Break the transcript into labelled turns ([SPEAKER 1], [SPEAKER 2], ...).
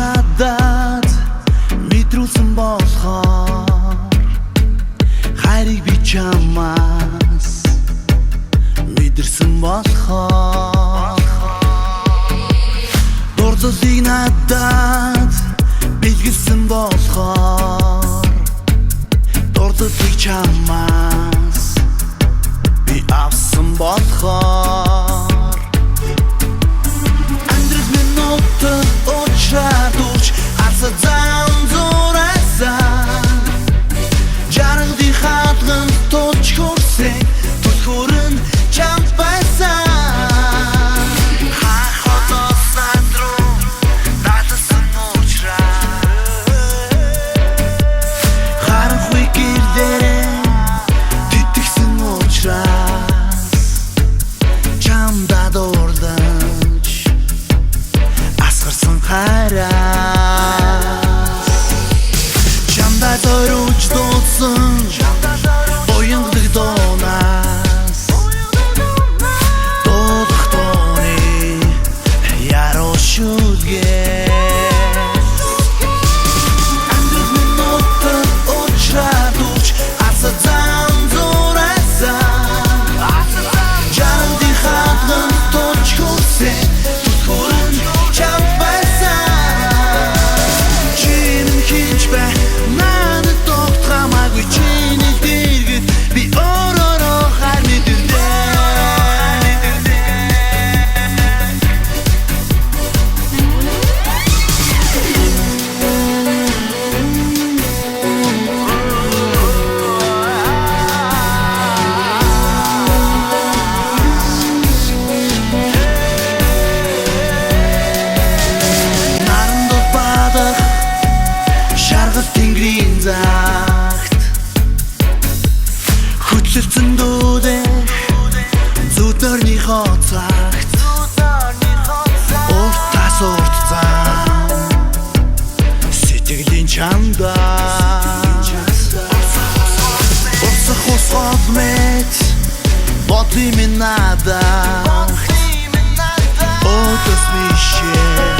[SPEAKER 1] надад мэдруулсан болохоор хайрыг би чамаас мэдэрсэн болохоор дурдлыг надад бэлгэлсэн болохоор дурдлыг чамаас би авсан болохоор Андрес минута очрадууч арсадан зурасан жаргали хатган точ хөрсөн түлхүүрэн чам байсан хахотос надруу датсан очраа харахгүй гэрдээ титгсэн очраа чам дадордаж асгарсан хайраас чамда зориуч дуудсан уянгадаг доонаас дуудах дооны яруу шүлгээс Андрес минута очрадууч арсадан зурасан жаргали хатган точ хөрсөн түлхүүрэн чам байсан чиний хийж бай надад тогтхамаагүй чиний дэргэд би өөрөөрөө хайр мэдэрдээ нарандууд бадах шаргал тэнгэрийн загт хөдлөлцөн дүүдэх зүдөрний хоцагт уртас урт зам сэтгэлийн чамдаас урсах усгол мэт бодлын минь надагт Өдөс мишээ